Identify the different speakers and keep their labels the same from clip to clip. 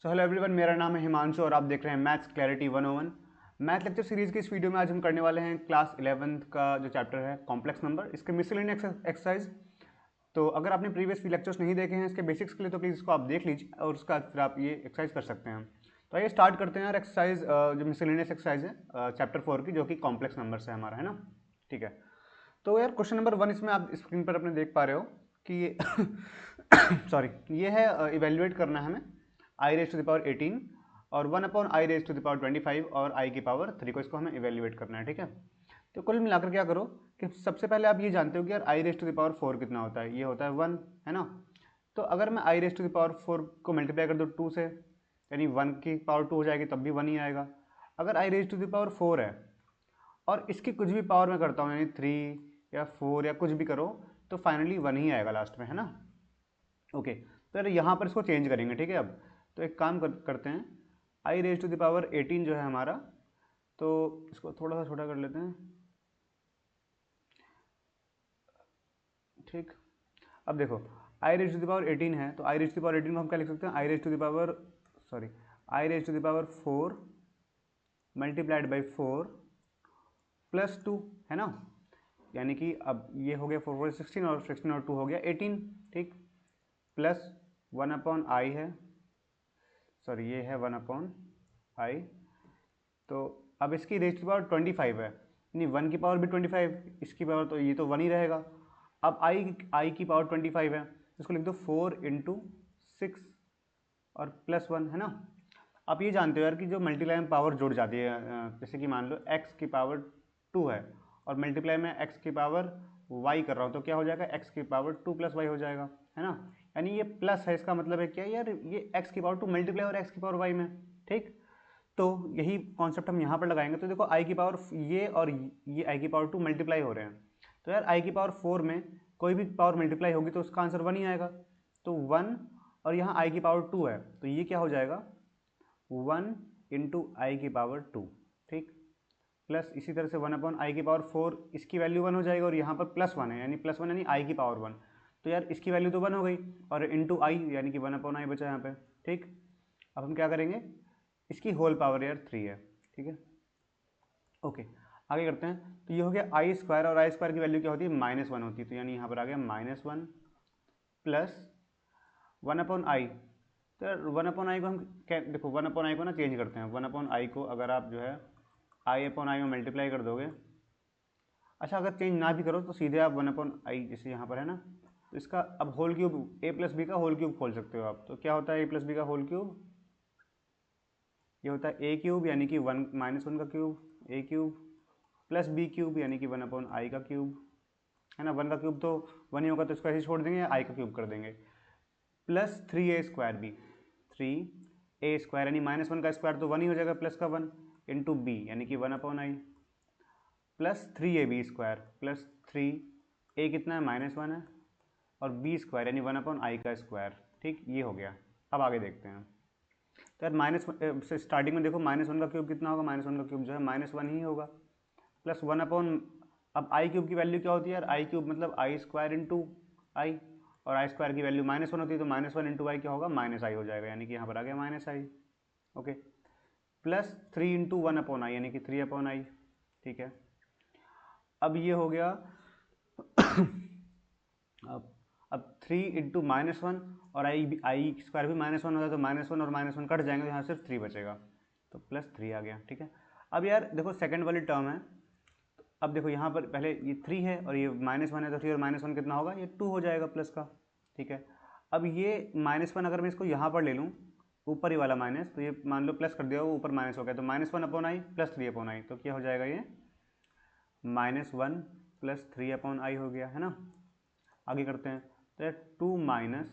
Speaker 1: So hello everyone, मेरा नाम है हिमांशु और आप देख रहे हैं maths clarity 101। Math lecture series की इस वीडियो में आज हम करने वाले हैं क्लास 11th का जो चैप्टर है कॉम्प्लेक्स नंबर, इसके मिसलेनियस एक्सरसाइज। तो अगर आपने प्रीवियस लेक्चर्स नहीं देखे हैं इसके बेसिक्स के लिए तो प्लीज़ इसको आप देख लीजिए और उसका फिर आप ये एक्सरसाइज कर सकते हैं। तो आइए स्टार्ट करते हैं यार एक्सरसाइज, जो मिसलेनियस एक्सरसाइज है चैप्टर 4 की, जो कि कॉम्प्लेक्स नंबर है हमारा, है ना। ठीक है, तो यार क्वेश्चन नंबर 1 इसमें आप स्क्रीन पर अपने देख पा रहे हो कि ये सॉरी, ये है इवेल्युएट करना है हमें i raise to the power 18 और 1 upon i raise to the power 25 और आई की पावर 3 को, इसको हमें इवेल्युएट करना है। ठीक है, तो कुल मिलाकर क्या करो कि सबसे पहले आप ये जानते हो कि यार आई रेज टू द पावर 4 कितना होता है, ये होता है 1, है ना। तो अगर मैं आई रेज टू द पावर 4 को मल्टीप्लाई कर दूँ 2 से, यानी 1 की पावर 2 हो जाएगी, तब भी 1 ही आएगा। अगर आई रेज टू द पावर 4 है और इसकी कुछ भी पावर में करता हूँ, यानी 3 या 4 या कुछ भी करो, तो फाइनली 1 ही आएगा लास्ट में, है ना। ओके, तो यार यहाँ पर इसको चेंज करेंगे। ठीक है, अब तो एक काम करते हैं, i raise to the power 18 जो है हमारा, तो इसको थोड़ा सा छोटा कर लेते हैं। ठीक, अब देखो i raise to the power 18 है, तो i raise to the power 18 को हम क्या लिख सकते हैं, i raise to the power sorry i raise to the power 4 multiplied by 4 plus 2, है ना। यानी कि अब ये हो गया 4 4 16 और 16 और 2 हो गया 18। ठीक, प्लस 1 अपॉन आई है, सॉरी ये है 1 अपॉन आई। तो अब इसकी रेज की पावर 25 है, यानी 1 की पावर भी 25, इसकी पावर तो ये तो 1 ही रहेगा। अब आई की पावर 25 है, इसको लिख दो 4 इंटू 6 और प्लस 1, है ना। आप ये जानते हो यार कि जो मल्टीप्लाई में पावर जुड़ जाती है, जैसे कि मान लो x की पावर 2 है और मल्टीप्लाई में x की पावर y कर रहा हूँ, तो क्या हो जाएगा, x की पावर 2 प्लस वाई हो जाएगा, है ना। यानी ये प्लस है, इसका मतलब है क्या यार, ये x की पावर 2 मल्टीप्लाई और x की पावर y में। ठीक, तो यही कॉन्सेप्ट हम यहाँ पर लगाएंगे। तो देखो आई की पावर ये और ये आई की पावर 2 मल्टीप्लाई हो रहे हैं, तो यार आई की पावर 4 में कोई भी पावर मल्टीप्लाई होगी तो उसका आंसर 1 ही आएगा। तो 1 और यहाँ आई की पावर 2 है, तो ये क्या हो जाएगा, 1 इंटू आई की पावर 2। ठीक, प्लस इसी तरह से 1 अपॉन आई की पावर 4, इसकी वैल्यू 1 हो जाएगी और यहाँ पर प्लस 1 है, यानी प्लस 1 यानी आई की पावर 1। तो यार इसकी वैल्यू तो 1 हो गई और इंटू आई यानी कि 1 अपॉन आई बचा यहाँ पे। ठीक, अब हम क्या करेंगे, इसकी होल पावर यार 3 है। ठीक है, ओके, आगे करते हैं। तो ये हो गया आई स्क्वायर, और आई स्क्वायर की वैल्यू क्या होती है, -1 होती है, तो यानी यहाँ पर आ गया -1 प्लस 1 अपॉन आई। तो यार 1 अपॉन आई को हम क्या, देखो 1 अपॉन आई को ना चेंज करते हैं। 1 अपॉन आई को अगर आप जो है आई अपॉन आई में मल्टीप्लाई कर दोगे, अच्छा अगर चेंज ना भी करो तो सीधे आप 1 अपॉन आई, जैसे यहाँ पर है ना, तो इसका अब होल क्यूब, ए प्लस बी का होल क्यूब खोल सकते हो आप। तो क्या होता है ए प्लस बी का होल क्यूब, ये होता है ए क्यूब यानी कि 1 -1 का क्यूब, ए क्यूब प्लस बी क्यूब यानी कि 1 अपॉन आई का क्यूब, है ना। 1 का क्यूब तो 1 ही होगा, तो इसको ऐसे छोड़ देंगे, आई का क्यूब कर देंगे, plus 3a square B, 3a square यानी -1 का स्क्वायर तो 1 ही हो जाएगा, प्लस का 1 इंटू बी यानी कि 1 अपॉन आई, plus 3ab square plus 3a कितना है, -1 है, और बी स्क्वायर यानी 1 अपॉन आई का स्क्वायर। ठीक, ये हो गया। अब आगे देखते हैं। तो यार माइनस से स्टार्टिंग में देखो, -1 का क्यूब कितना होगा, -1 का क्यूब जो है -1 ही होगा, प्लस 1 अपॉन, अब आई क्यूब की वैल्यू क्या होती है यार, आई क्यूब मतलब आई स्क्वायर इंटू आई, और आई स्क्वायर की वैल्यू -1 होती है, तो -1 इंटू आई क्या होगा, माइनस आई हो जाएगा, यानी कि यहाँ पर आ गया माइनस आई। ओके, प्लस 3 इंटू 1 अपॉन आई यानी कि 3 अपॉन आई। ठीक है, अब ये हो गया अब अब 3 इंटू -1 और आई स्क्वायर भी -1 होता है, तो -1 और -1 कट जाएंगे, तो यहाँ सिर्फ 3 बचेगा, तो प्लस 3 आ गया। ठीक है, अब यार देखो सेकंड वाली टर्म है, अब देखो यहाँ पर पहले ये 3 है और ये -1 है, तो 3 और -1 कितना होगा, ये 2 हो जाएगा प्लस का। ठीक है, अब ये -1 अगर मैं इसको यहाँ पर ले लूँ, ऊपर ही वाला माइनस, तो ये मान लो प्लस कर दिया, वो ऊपर माइनस हो गया, तो -1 upon I plus 3 upon I, तो क्या हो जाएगा, ये -1 प्लस 3 अपॉन आई हो गया, है ना। आगे करते हैं, तो यार 2 माइनस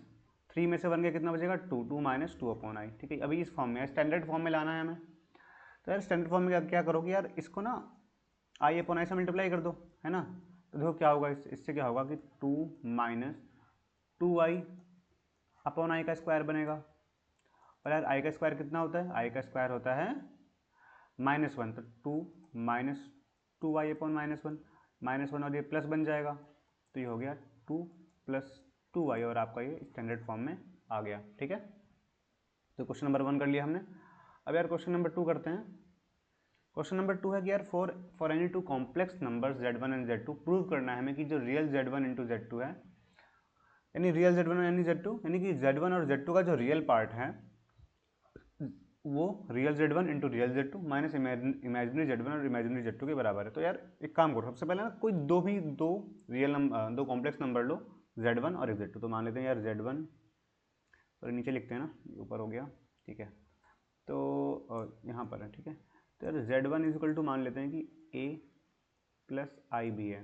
Speaker 1: 3 में से 1 गया, कितना बचेगा, 2, 2 माइनस 2 अपॉन आई। ठीक है, अभी इस फॉर्म में स्टैंडर्ड फॉर्म में लाना है हमें। तो यार स्टैंडर्ड फॉर्म में क्या करोगे यार, इसको ना आई अपॉन आई से मल्टीप्लाई कर दो, है ना। तो देखो क्या होगा, इससे क्या होगा कि 2 माइनस 2 आई अपॉन आई का स्क्वायर बनेगा। और यार आई का स्क्वायर कितना होता है, आई का स्क्वायर होता है -1, तो 2 माइनस 2 आई अपॉन -1 और ये प्लस बन जाएगा, तो ये हो गया 2 प्लस 2 आई, और आपका ये स्टैंडर्ड फॉर्म में आ गया। ठीक है, तो क्वेश्चन नंबर 1 कर लिया हमने। अब यार क्वेश्चन नंबर 2 करते हैं। क्वेश्चन नंबर 2 है कि यार for any two complex numbers Z1 and Z2 prove करना है हमें कि जो रियल Z1 इंटू Z2 है, यानी रियल Z1 यानी Z2, यानी कि Z1 और Z2 का जो रियल पार्ट है वो real Z1 into real Z2 minus imaginary Z1 और इमेजिनरी Z2 के बराबर है। तो यार एक काम करो, सबसे पहले ना कोई दो रियल नंबर, दो कॉम्प्लेक्स नंबर लो, Z1 और एक Z2। तो मान लेते हैं यार Z1, और नीचे लिखते हैं ना, ऊपर हो गया, ठीक है। तो यहाँ पर है, ठीक है। तो यार Z1 इज इक्वल टू मान लेते हैं कि A प्लस आई बी है,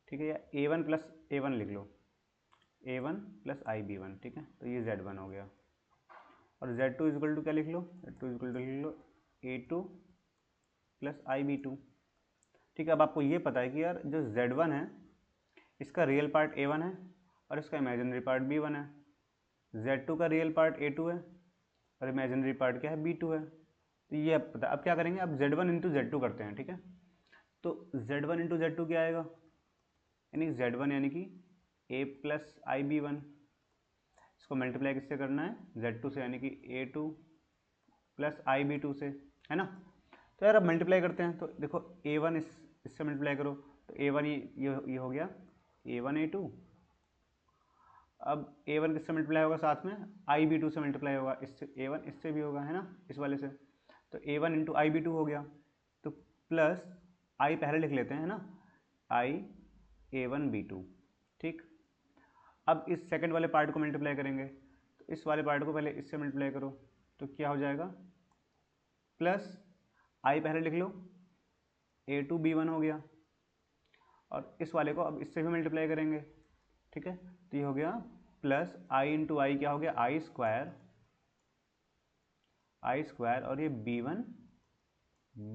Speaker 1: ठीक है, या A1 प्लस A1 लिख लो, A1 plus i b one, ठीक है। तो ये Z1 हो गया। और Z2 इज इक्वल टू क्या लिख लो, Z2 इज इक्वल टू लिख लो A2 plus i b two, ठीक है। अब आपको ये पता है कि यार जो Z1 है इसका रियल पार्ट A1 है और इसका इमेजिनरी पार्ट B1 है। Z2 का रियल पार्ट A2 है और इमेजिनरी पार्ट क्या है, B2 है। तो ये अब पता, अब क्या करेंगे, अब Z1 इंटू Z2 करते हैं, ठीक है। तो Z1 इंटू Z2 क्या आएगा, यानी Z1 यानी कि A plus i b one, इसको मल्टीप्लाई किससे करना है, Z2 से, यानी कि A2 plus i b to से, है ना। तो यार अब मल्टीप्लाई करते हैं, तो देखो A1 इससे मल्टीप्लाई करो, तो A1 ये हो गया A1 A2। अब A1 किससे मल्टीप्लाई होगा, साथ में आई बी टू से मल्टीप्लाई होगा, इससे A1 इससे भी होगा, है ना, इस वाले से। तो A1 into I b to हो गया, तो प्लस आई पहले लिख लेते हैं, है ना, आई A1 B2, ठीक। अब इस सेकंड वाले पार्ट को मल्टीप्लाई करेंगे, तो इस वाले पार्ट को पहले इससे मल्टीप्लाई करो, तो क्या हो जाएगा, प्लस आई पहले लिख लो A2 B1 हो गया, और इस वाले को अब इससे भी मल्टीप्लाई करेंगे, ठीक है। तो ये हो गया प्लस आई इंटू आई, क्या हो गया, आई स्क्वायर, और ये B1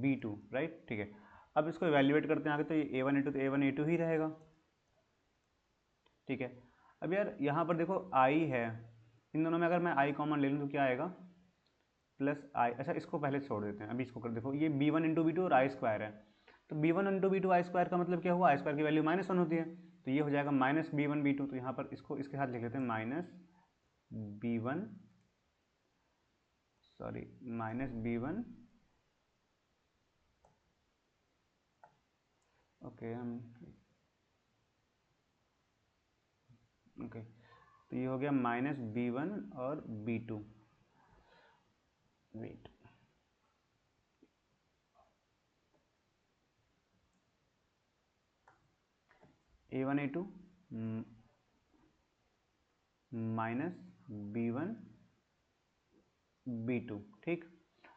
Speaker 1: B2, राइट, ठीक है। अब इसको इवेल्युएट करते हैं आगे, तो ये A1 A2 तो A1 A2 ही रहेगा, ठीक है। अब यार यहाँ पर देखो आई है, इन दोनों में अगर मैं आई कॉमन ले लूँ तो क्या आएगा, प्लस आई। अच्छा इसको पहले छोड़ देते हैं, अभी इसको कर, देखो ये B1 इंटू B2 और आई स्क्वायर है, तो B1 इंटू B2 आई स्क्वायर का मतलब क्या हुआ, आई स्क्वायर की वैल्यू -1 होती है, तो ये हो जाएगा माइनस B1 B2। तो यहाँ पर इसको इसके साथ लिख लेते हैं B1, सॉरी -B1, ओके हम, ओके। तो ये हो गया -B1 और B2, wait, A1 A2 minus B1 B2, ठीक।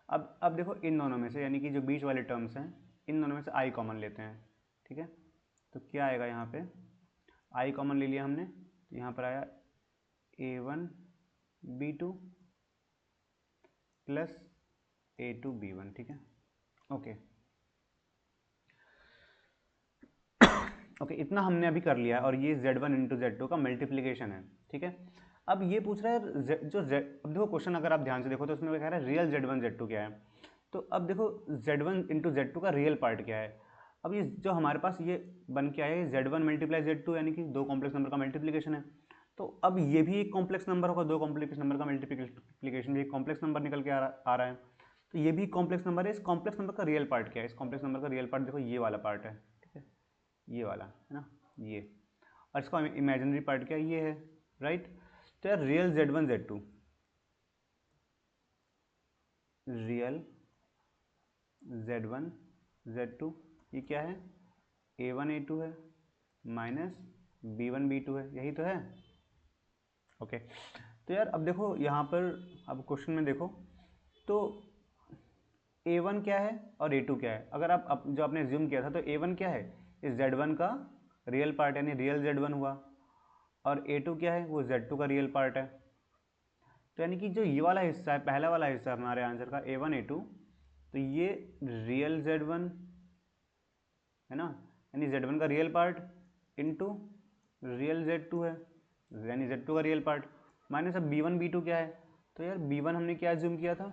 Speaker 1: अब देखो इन दोनों में से, यानी कि जो बीच वाले टर्म्स हैं, इन दोनों में से आई कॉमन लेते हैं, ठीक है। तो क्या आएगा यहाँ पे, आई कॉमन ले लिया हमने, तो यहाँ पर आया A1 B2 plus A2 B1, ठीक है, ओके। ओके इतना हमने अभी कर लिया, और ये Z1 इंटू Z2 का मल्टीप्लीकेशन है, ठीक है। अब ये पूछ रहा है अब देखो क्वेश्चन अगर आप ध्यान से देखो तो उसमें कह रहा है रियल Z1 Z2 क्या है। तो अब देखो Z1 इंटू Z2 का रियल पार्ट क्या है। अब ये जो हमारे पास ये बन के आया है Z1 मल्टीप्लाई Z2, यानी कि दो कॉम्प्लेक्स नंबर का मल्टीप्लीकेशन है। तो अब ये भी एक कॉम्प्लेक्स नंबर होगा, दो कॉम्प्लेक्स नंबर का मल्टीप्लीकेशन भी एक कॉम्प्लेक्स नंबर निकल के आ रहा है। तो ये भी कॉम्प्लेक्स नंबर है, इस कॉम्प्लेक्स नंबर का रियल पार्ट क्या है, इस कॉम्प्लेक्स नंबर का रियल पार्ट देखो ये वाला पार्ट है, ठीक है, ये वाला है ना, ये। और इसका इमेजिनरी पार्ट क्या ये है, राइट। तो यार real Z1 Z2, real Z1 Z2 ये क्या है, A1 A2 है माइनस B1 B2 है, यही तो है, ओके। तो यार अब देखो यहाँ पर, अब क्वेश्चन में देखो तो A1 क्या है और A2 क्या है। अगर आप जो आपने ज्यूम किया था, तो A1 क्या है, इस Z1 का रियल पार्ट यानी रियल Z1 हुआ, और A2 क्या है, वो Z2 का रियल पार्ट है। तो यानी कि जो ये वाला हिस्सा है, पहला वाला हिस्सा हमारे आंसर का A1 A2, तो ये रियल Z1 है ना, यानी Z1 का real part into real Z2 है, यानी Z2 का रियल पार्ट, माइनस अब B1 B2 क्या है। तो यार B1 हमने क्या एज्यूम किया था,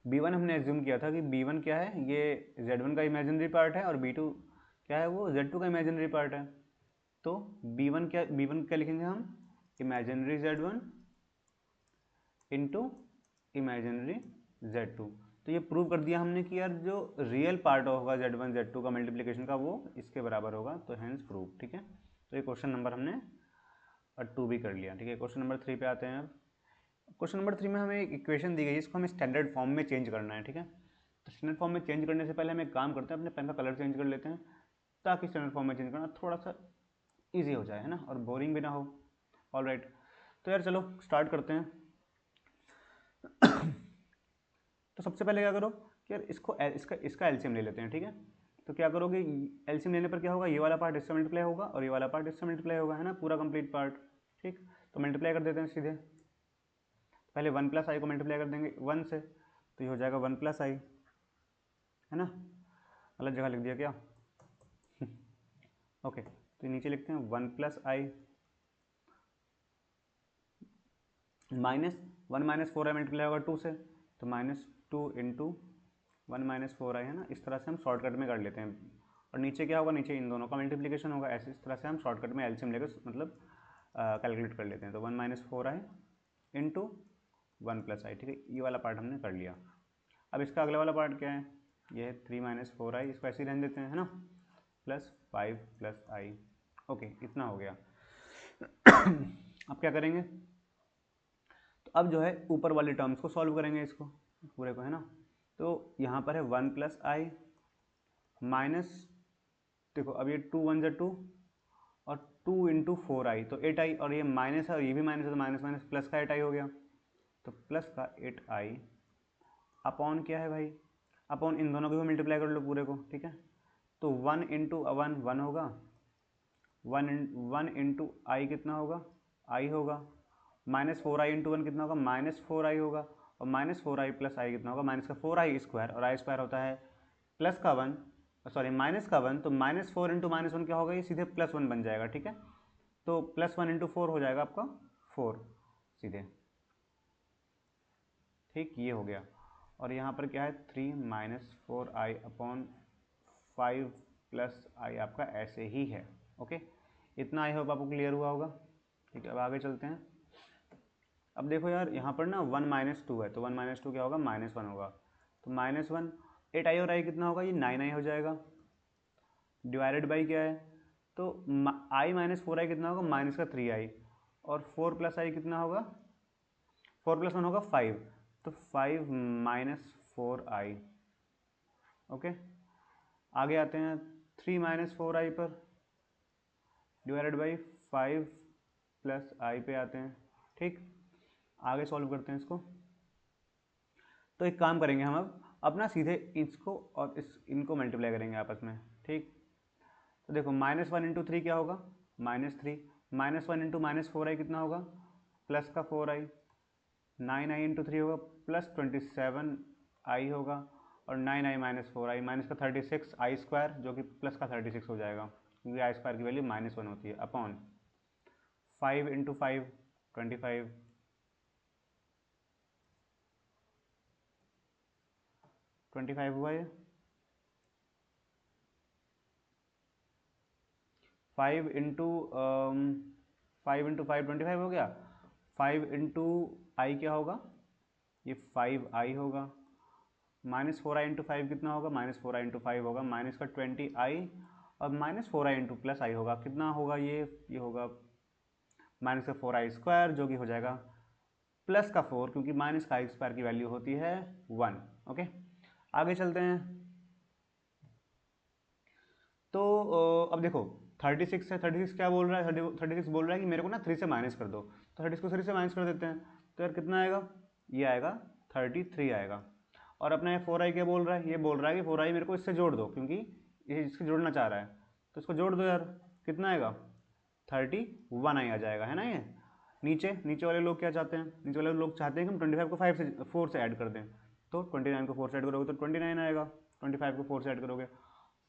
Speaker 1: B1 हमने एज्यूम किया था कि B1 क्या है, ये Z1 का इमेजिनरी पार्ट है, और B2 क्या है, वो Z2 का इमेजिनरी पार्ट है। तो B1 क्या लिखेंगे हम, imaginary Z1 into imaginary z2। तो ये प्रूव कर दिया हमने कि यार जो रियल पार्ट होगा z1 z2 का मल्टीप्लिकेशन का वो इसके बराबर होगा, तो हैंस प्रूव। ठीक है, तो ये क्वेश्चन नंबर हमने 2 भी कर लिया। ठीक है, क्वेश्चन नंबर 3 पे आते हैं। अब क्वेश्चन नंबर 3 में हमें एक इक्वेशन दी गई है, इसको हमें स्टैंडर्ड फॉर्म में चेंज करना है। ठीक है, तो स्टैंडर्ड फॉर्म में चेंज करने से पहले हम एक काम करते हैं, अपने पेन का कलर चेंज कर लेते हैं, ताकि स्टैंडर्ड फॉर्म में चेंज करना थोड़ा सा ईजी हो जाए, है ना, और बोरिंग भी ना हो। ऑलराइट, तो यार चलो स्टार्ट करते हैं। तो सबसे पहले क्या करो कि यार इसका एलसीएम ले लेते हैं। ठीक है, तो क्या करोगे, एलसीएम लेने पर क्या होगा, ये वाला पार्ट इससे मल्टीप्लाई होगा और ये वाला पार्ट इससे मल्टीप्लाई होगा, है ना, पूरा कंप्लीट पार्ट। ठीक, तो मल्टीप्लाई कर देते हैं सीधे। पहले 1 प्लस आई को मल्टीप्लाई कर देंगे 1 से, तो ये हो जाएगा 1 प्लस आई, है ना, अलग जगह लिख दिया क्या। ओके, तो नीचे लिखते हैं 1 प्लस आई माइनस 1 माइनस 4 आई मल्टीप्लाई होगा 2 से, तो -2 इंटू 1 माइनस 4 आई, है ना। इस तरह से हम शॉर्टकट में कर लेते हैं। और नीचे क्या होगा, नीचे इन दोनों का मल्टीप्लिकेशन होगा। ऐसे इस तरह से हम शॉर्टकट में एलसीएम लेकर मतलब कैलकुलेट कर लेते हैं। तो 1 माइनस 4 आई इंटू 1 प्लस आई। ठीक है, ये वाला पार्ट हमने कर लिया। अब इसका अगला वाला पार्ट क्या है, ये है 3 माइनस 4 आई, इसको ऐसे ही रहने देते हैं, है ना, प्लस 5 प्लस आई। ओके, इतना हो गया। अब क्या करेंगे, तो अब जो है ऊपर वाले टर्म्स को सॉल्व करेंगे, इसको पूरे को, है ना। तो यहाँ पर है 1 प्लस आई माइनस, देखो अब ये 2 1 जा 2 और 2 इंटू 4 आई, तो 8 आई, और ये माइनस है और ये भी माइनस है, तो माइनस माइनस प्लस का 8 आई हो गया। तो प्लस का 8 आई अपॉन क्या है भाई, अपॉन इन दोनों को भी मल्टीप्लाई कर लो पूरे को। ठीक है, तो 1 इंटू 1 1 होगा, 1 इंटू आई कितना होगा, आई होगा, माइनस 4 आई इंटू 1 कितना होगा, माइनस 4 आई होगा, और माइनस 4 आई प्लस आई कितना होगा, माइनस का 4 आई स्क्वायर, और आई स्क्वायर होता है प्लस का 1, सॉरी माइनस का 1, तो माइनस 4 इंटू माइनस 1 क्या होगा, ये सीधे प्लस 1 बन जाएगा। ठीक है, तो प्लस 1 इंटू 4 हो जाएगा आपका 4 सीधे। ठीक, ये हो गया। और यहाँ पर क्या है, 3 माइनस 4 आई अपॉन 5 प्लस आई, आपका ऐसे ही है। ओके, इतना आई होप आपको क्लियर हुआ होगा। ठीक है, अब आगे चलते हैं। अब देखो यार, यहाँ पर ना 1 माइनस 2 है, तो 1 माइनस 2 क्या होगा, -1 होगा, तो -1 8 आई और आई कितना होगा, ये 9 आई हो जाएगा, डिवाइडेड बाई क्या है, तो आई माइनस 4 आई कितना होगा, माइनस का 3 आई, और 4 प्लस आई कितना होगा, 4 प्लस 1 होगा 5, तो 5 माइनस 4 आई। ओके, आगे आते हैं 3 माइनस 4 आई पर, डिवाइडेड बाई 5 प्लस आई पे आते हैं। ठीक, आगे सॉल्व करते हैं इसको। तो एक काम करेंगे हम, अब अपना सीधे इसको और इनको मल्टीप्लाई करेंगे आपस में। ठीक, तो देखो -1 इंटू 3 क्या होगा, -3, -1 इंटू -4 आई कितना होगा, प्लस का 4 आई, 9 आई इंटू 3 होगा प्लस 27 आई होगा, और 9 आई माइनस 4 आई माइनस का 36 आई स्क्वायर, जो कि प्लस का 36 हो जाएगा, क्योंकि आई स्क्वायर की वैल्यू -1 होती है, अपॉन 5 इंटू 5 25, 25 हुआ ये, 5 इंटू 5 25 हो गया, 5 इंटू आई क्या होगा, ये 5 आई होगा, -4 आई इंटू 5 कितना होगा, -4 आई इंटू 5 होगा, माइनस का 20 आई, और -4 आई इंटू प्लस आई होगा, कितना होगा ये होगा माइनस का 4 आई स्क्वायर, जो कि हो जाएगा प्लस का 4, क्योंकि माइनस का आई स्क्वायर की वैल्यू होती है 1। ओके, आगे चलते हैं। तो अब देखो 36 है, 36 क्या बोल रहा है, 36 बोल रहा है कि मेरे को ना 3 से माइनस कर दो, तो 36 को 3 से माइनस कर देते हैं, तो यार कितना आएगा, ये आएगा 33 आएगा। और अपना ये 4 आई क्या बोल रहा है, ये बोल रहा है कि 4 आई मेरे को इससे जोड़ दो, क्योंकि ये इससे जोड़ना चाह रहा है, तो इसको जोड़ दो यार, कितना आएगा 31 आई आ जाएगा, है ना। ये नीचे नीचे वाले लोग क्या चाहते हैं, नीचे वाले लोग चाहते हैं कि हम 25 को 4 से ऐड कर दें, तो 29 को 4 से ऐड करोगे तो 29 आएगा, 25 को 4 से ऐड करोगे,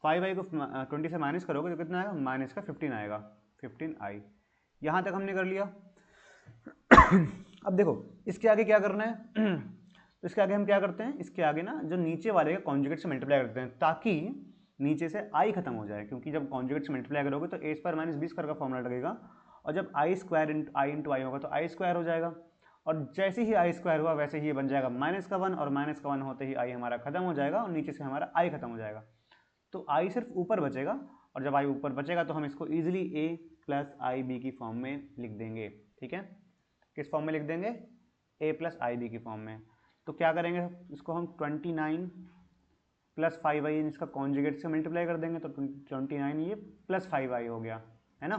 Speaker 1: 5 आई को 20 से माइनस करोगे तो कितना आएगा, माइनस का 15 आएगा, 15 आई। यहाँ तक हमने कर लिया। अब देखो इसके आगे क्या करना है, तो इसके आगे हम क्या करते हैं, इसके आगे ना जो नीचे वाले का कॉन्जुगेट से मल्टीप्लाई करते हैं, ताकि नीचे से आई खत्म हो जाए, क्योंकि जब कॉन्जुगेट से मल्टीप्लाई करोगे तो a² - b² का फॉर्मूला लगेगा, और जब आई स्क्वायर आई इंटू आई होगा तो आई स्क्वायर हो जाएगा, और जैसे ही आई स्क्वायर हुआ वैसे ही ये बन जाएगा -1, और -1 होते ही आई हमारा खत्म हो जाएगा और नीचे से हमारा आई खत्म हो जाएगा। तो आई सिर्फ ऊपर बचेगा, और जब आई ऊपर बचेगा तो हम इसको easily a plus i b की फॉर्म में लिख देंगे। ठीक है, किस फॉर्म में लिख देंगे? a प्लस आई बी की फॉर्म में। तो क्या करेंगे, इसको हम 29 प्लस 5i इसका कॉन्जुगेट से मल्टीप्लाई कर देंगे, तो 29 ये प्लस 5i हो गया, है ना।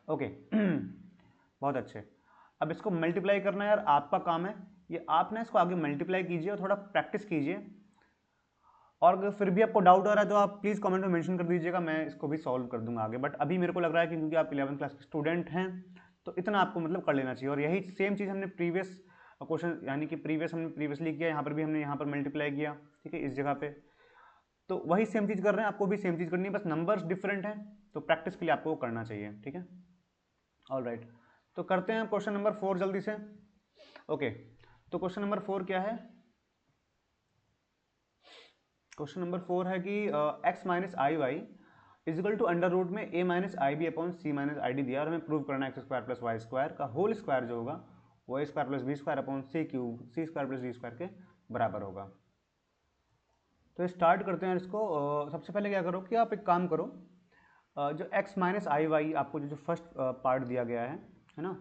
Speaker 1: ओके बहुत अच्छे। अब इसको मल्टीप्लाई करना यार आपका काम है, ये आप ना इसको आगे मल्टीप्लाई कीजिए और थोड़ा प्रैक्टिस कीजिए, और अगर फिर भी आपको डाउट आ रहा है तो आप प्लीज़ कमेंट में मेंशन कर दीजिएगा, मैं इसको भी सॉल्व कर दूंगा आगे। बट अभी मेरे को लग रहा है कि क्योंकि आप 11th क्लास के स्टूडेंट हैं तो इतना आपको मतलब कर लेना चाहिए। और यही सेम चीज़ हमने प्रीवियस क्वेश्चन यानी कि हमने प्रीवियसली किया, यहाँ पर भी हमने यहाँ पर मल्टीप्लाई किया, ठीक है, इस जगह पे। तो वही सेम चीज़ कर रहे हैं, आपको भी सेम चीज़ करनी है, बस नंबर्स डिफरेंट हैं, तो प्रैक्टिस के लिए आपको वो करना चाहिए। ठीक है, ऑल राइट। तो करते हैं क्वेश्चन नंबर 4 जल्दी से। ओके, तो क्वेश्चन नंबर 4 क्या है? क्वेश्चन नंबर 4 है कि x minus i y equal to under root में a minus i b upon c minus i d दिया, और हमें प्रूव करना है x square plus y square का होल स्क्वायर जो होगा वो a square plus b square upon c cube c square plus d square के बराबर होगा। तो स्टार्ट करते हैं इसको। सबसे पहले क्या करो कि आप एक काम करो, जो x माइनस आई वाई आपको जो फर्स्ट पार्ट दिया गया है ना,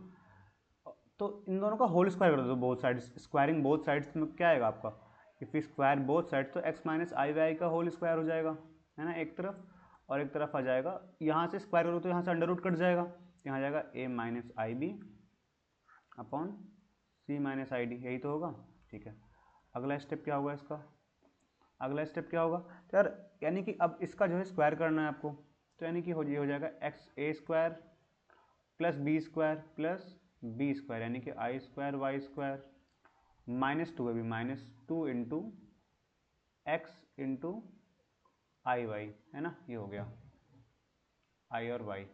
Speaker 1: तो इन दोनों का होल स्क्वायर कर दो both sides. Squaring both sides में क्या आएगा आपका, if you square both side तो x माइनस आई वाई का होल स्क्वायर हो जाएगा, है ना, एक तरफ, और एक तरफ आ जाएगा, यहाँ से स्क्वायर करो तो यहाँ से अंडर रूट कट जाएगा, यहाँ आ जाएगा a minus i b upon c minus i d, यही तो होगा। ठीक है, अगला स्टेप क्या होगा इसका? अगला स्टेप क्या होगा तो यार, यानी कि अब इसका जो है स्क्वायर करना है आपको, तो यानी कि ये हो जाएगा x a square plus b square plus b square, यानी कि आई स्क्वायर वाई स्क्वायर -2 है, -2 into x into i y, है ना, ये हो गया आई और y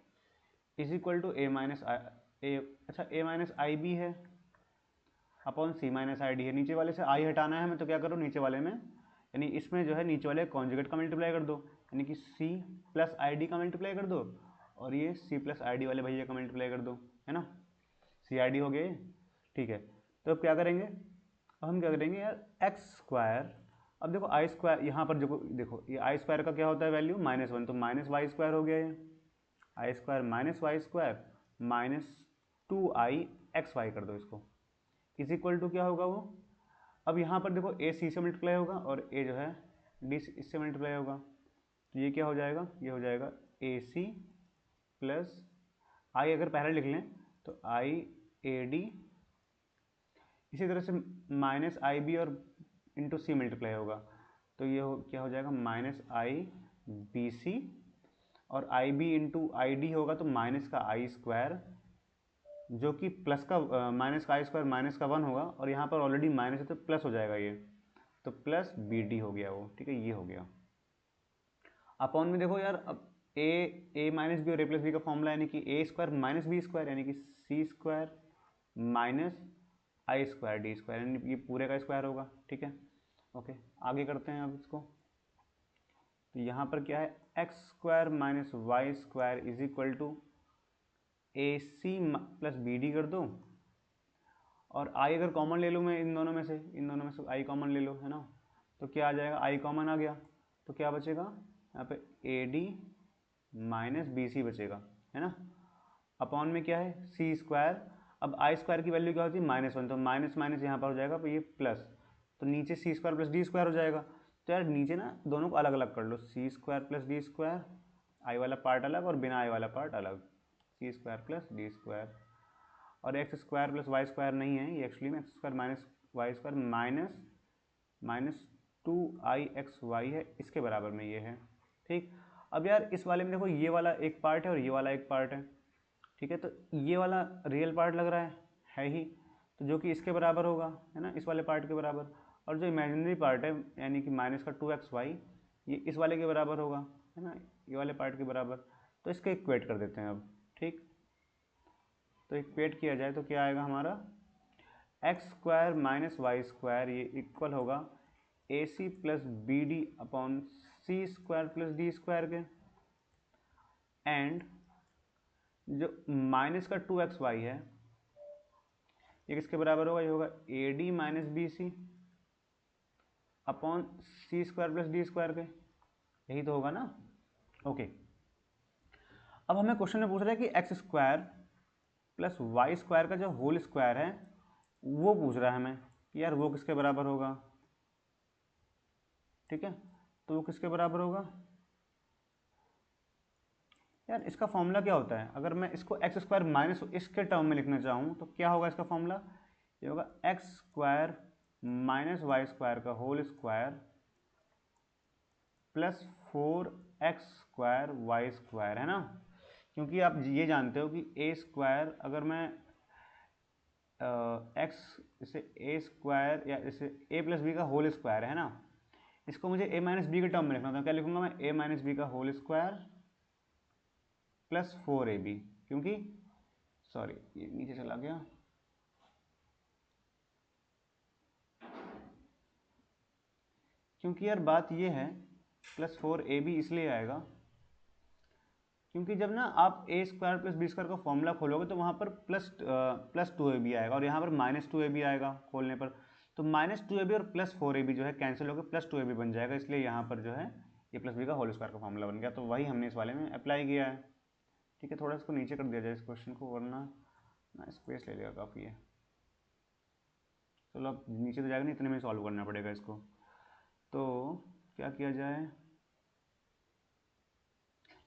Speaker 1: is equal to a minus a, अच्छा ए माइनस आई बी है upon c minus i d है। नीचे वाले से आई हटाना है हमें, तो क्या करो नीचे वाले में, यानी इसमें जो है नीचे वाले कॉन्जुगेट का मल्टीप्लाई कर दो, यानी कि सी प्लस आई डी का मल्टीप्लाई कर दो, और ये सी प्लस आई डी वाले भैया का मल्टीप्लाई कर दो, है ना, सी आई डी हो गए। ठीक है, तो अब क्या करेंगे, अब हम क्या करेंगे यार, एक्स स्क्वायर, अब देखो आई स्क्वायर यहाँ पर देखो ये आई स्क्वायर का क्या होता है वैल्यू -1, तो माइनस वाई स्क्वायर हो गया ये, i square minus y square -2i x y कर दो इसको, इज इक्वल टू क्या होगा वो, अब यहाँ पर देखो ए सी से मल्टीप्लाई होगा और ए जो है डी इससे मल्टीप्लाई होगा, तो ये क्या हो जाएगा, ये हो जाएगा ए सी प्लस आई, अगर पहले लिख लें तो आई ए डी, इसी तरह से माइनस आई बी और इंटू सी मल्टीप्लाई होगा, तो ये क्या हो जाएगा -i बी सी, और आई बी इंटू आई डी होगा तो माइनस का आई स्क्वायर, जो कि प्लस का माइनस का आई स्क्वायर माइनस का 1 होगा, और यहाँ पर ऑलरेडी माइनस है तो प्लस हो जाएगा ये, तो प्लस बी डी हो गया वो। ठीक है, ये हो गया। अपॉन में देखो यार, अब ए माइनस बी और ए प्लस बी का फॉर्मूला, यानी कि ए स्क्वायर माइनस बी स्क्वायर, यानी कि सी स्क्वायर माइनस आई स्क्वायर डी स्क्वायर, यानी ये पूरे का स्क्वायर होगा। ठीक है, ओके, आगे करते हैं अब इसको। तो यहाँ पर क्या है, x square minus y square is equal to a c plus b d कर दो, और आई अगर कॉमन ले लूँ मैं इन दोनों में से आई कॉमन ले लो, है ना, तो क्या आ जाएगा, आई कॉमन आ गया, तो क्या बचेगा यहाँ पे a d minus b c बचेगा, है ना, अपॉन में क्या है सी स्क्वायर, अब आई स्क्वायर की वैल्यू क्या होती है -1, तो माइनस माइनस यहाँ पर हो जाएगा, तो ये प्लस, तो नीचे c square plus d square हो जाएगा। तो यार नीचे ना दोनों को अलग अलग कर लो, c square plus d square, i वाला पार्ट अलग और बिना आई वाला पार्ट अलग, c square plus d square, और x square plus y square नहीं है, ये एक्चुअली में x square minus y square -2i x y है, इसके बराबर में ये है। ठीक, अब यार इस वाले में देखो ये वाला एक पार्ट है और ये वाला एक पार्ट है, ठीक है, तो ये वाला रियल पार्ट लग रहा है ही, तो जो कि इसके बराबर होगा, है ना, इस वाले पार्ट के बराबर, और जो इमेजिनरी पार्ट है यानी कि माइनस का 2xy, ये इस वाले के बराबर होगा, है ना, ये वाले पार्ट के बराबर, तो इसका इक्वेट कर देते हैं अब। ठीक, तो इक्वेट किया जाए तो क्या आएगा हमारा, x square minus y square ये इक्वल होगा a c plus b d upon c square plus d square के, एंड जो माइनस का 2xy है ये किसके बराबर होगा, ये होगा a d minus b c upon c square plus d square के, यही तो होगा ना। ओके, अब हमें क्वेश्चन में पूछ रहा है कि x square plus y square का जो होल स्क्वायर है वो पूछ रहा है हमें कि यार वो किसके बराबर होगा। ठीक है, तो वो किसके बराबर होगा यार, इसका फॉर्मूला क्या होता है, अगर मैं इसको एक्स स्क्वायर माइनस इसके टर्म में लिखना चाहूँ तो क्या होगा इसका फॉर्मूला, ये होगा x square minus y square का whole square plus 4x square y square, है ना। क्योंकि आप ये जानते हो कि ए स्क्वायर अगर मैं एक्स इसे ए स्क्वायर या इसे ए प्लस बी का होल स्क्वायर है ना, इसको मुझे ए माइनस बी के टर्म में लिखना था, क्या लिखूंगा मैं, ए माइनस बी का होल स्क्वायर प्लस 4ab, क्योंकि सॉरी ये नीचे चला गया, क्योंकि यार बात ये है प्लस 4ab इसलिए आएगा क्योंकि जब ना आप ए स्क्वायर प्लस बी स्क्वायर का फॉर्मूला खोलोगे तो वहाँ पर प्लस 2ab आएगा और यहाँ पर माइनस 2ab आएगा खोलने पर, तो माइनस 2ab और प्लस 4ab जो है कैंसिल होकर प्लस 2ab बन जाएगा, इसलिए यहाँ पर जो है ये प्लस बी का होल स्क्वायर का फॉर्मूला बन गया, तो वही हमने इस वाले में अप्लाई किया है। ठीक है, थोड़ा इसको नीचे कर दिया जाए इस क्वेश्चन को, वरना ना स्पेस ले लेगा काफ़ी है। चलो अब नीचे तो जाएगा नहीं, इतने में सॉल्व करना पड़ेगा इसको, तो क्या किया जाए,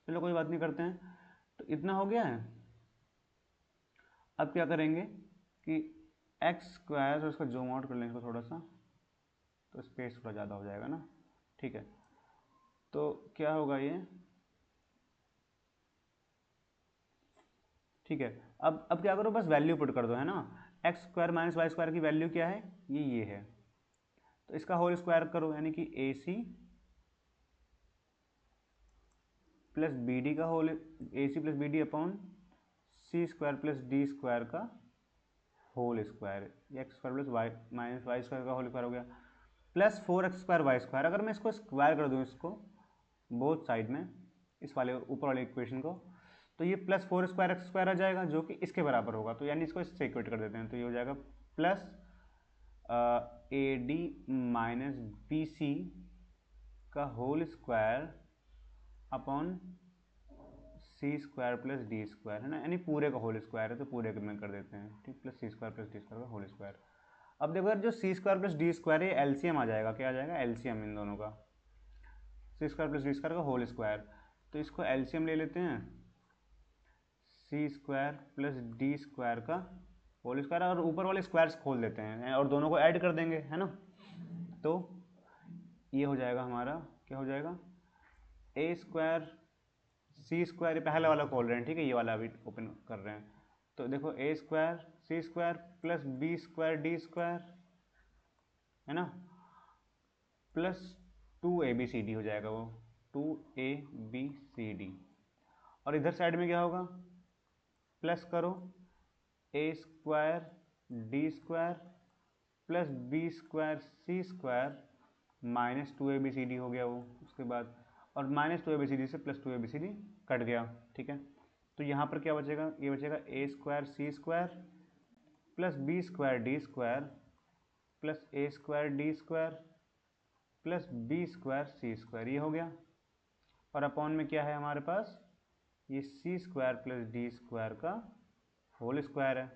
Speaker 1: चलो कोई बात नहीं, करते हैं। तो इतना हो गया है। अब क्या करेंगे कि एक्स स्क्वायर, और इसका जूम आउट कर लें इसको थोड़ा सा, तो स्पेस थोड़ा ज़्यादा हो जाएगा ना। ठीक है, तो क्या होगा ये, ठीक है, अब क्या करो, बस वैल्यू पुट कर दो, है ना। X square minus y square की वैल्यू क्या है, ये है, तो इसका होल स्क्वायर करो, यानी कि a c plus b d का whole, a c plus b d upon c square plus d square का whole square, x square plus y minus y square का होल स्क्वायर हो गया, plus 4x square y square. अगर मैं इसको square कर दूँ, इसको बोथ साइड में, इस वाले ऊपर वाले इक्वेशन को, तो ये प्लस 4 स्क्वायर एक्स स्क्वायर आ जाएगा जो कि इसके बराबर होगा, तो यानी इसको इससे इक्वेट कर देते हैं, तो ये हो जाएगा plus a d minus b c का whole square upon c square plus d square, है ना, यानी पूरे का होल स्क्वायर है तो पूरे में कर देते हैं, ठीक, प्लस सी स्क्वायर प्लस डी स्क्वायर का होल स्क्वायर। अब देखो यार, जो सी स्क्वायर प्लस डी स्क्वायर है एलसीएम आ जाएगा, क्या आ जाएगा, एलसीएम इन दोनों का, सी स्क्वायर प्लस डी स्क्वायर का होल स्क्वायर, तो इसको एलसीएम ले लेते हैं, सी स्क्वायर प्लस डी स्क्वायर का होल स्क्वायर, और ऊपर वाले स्क्वायर्स खोल देते हैं और दोनों को ऐड कर देंगे, है ना। तो ये हो जाएगा हमारा, क्या हो जाएगा, ए स्क्वायर सी स्क्वायर, ये पहला वाला खोल रहे हैं, ठीक है, ये वाला अभी ओपन कर रहे हैं, तो देखो a square c square plus b square d square, है ना, प्लस 2abcd हो जाएगा वो, 2abcd, और इधर साइड में क्या होगा, प्लस करो a square d square plus b square c square minus 2abcd हो गया वो, उसके बाद और माइनस 2abcd से प्लस 2abcd कट गया, ठीक है। तो यहाँ पर क्या बचेगा, ये बचेगा a square c square plus b square d square plus a square d square plus b square c square, ये हो गया, और अपॉन में क्या है हमारे पास, ये सी स्क्वायर प्लस डी स्क्वायर का होल स्क्वायर है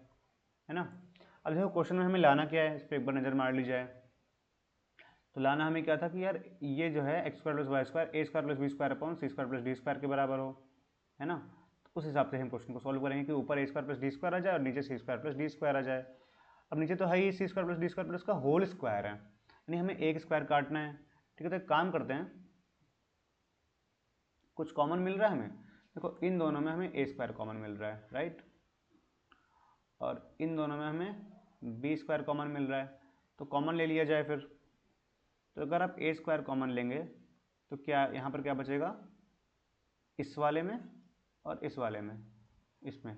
Speaker 1: ना। अब देखो क्वेश्चन में हमें लाना क्या है, इस पर एक बार नज़र मार ली जाए, तो लाना हमें क्या था कि यार ये जो है x square plus y square a square plus b square upon c square plus d square के बराबर हो, है ना। तो उस हिसाब से हम क्वेश्चन को सॉल्व करेंगे कि ऊपर a square plus d square आ जाए और नीचे c square plus d square आ जाए। अब नीचे तो है ही c square plus d square plus का होल स्क्वायर है, यानी हमें एक स्क्वायर काटना है, ठीक है। तो एक काम करते हैं, कुछ कॉमन मिल रहा है हमें, देखो इन दोनों में हमें ए स्क्वायर कॉमन मिल रहा है, राइट, और इन दोनों में हमें बी स्क्वायर कॉमन मिल रहा है, तो कॉमन ले लिया जाए फिर। तो अगर आप ए स्क्वायर कॉमन लेंगे तो क्या यहाँ पर क्या बचेगा, इस वाले में और इस वाले में, इसमें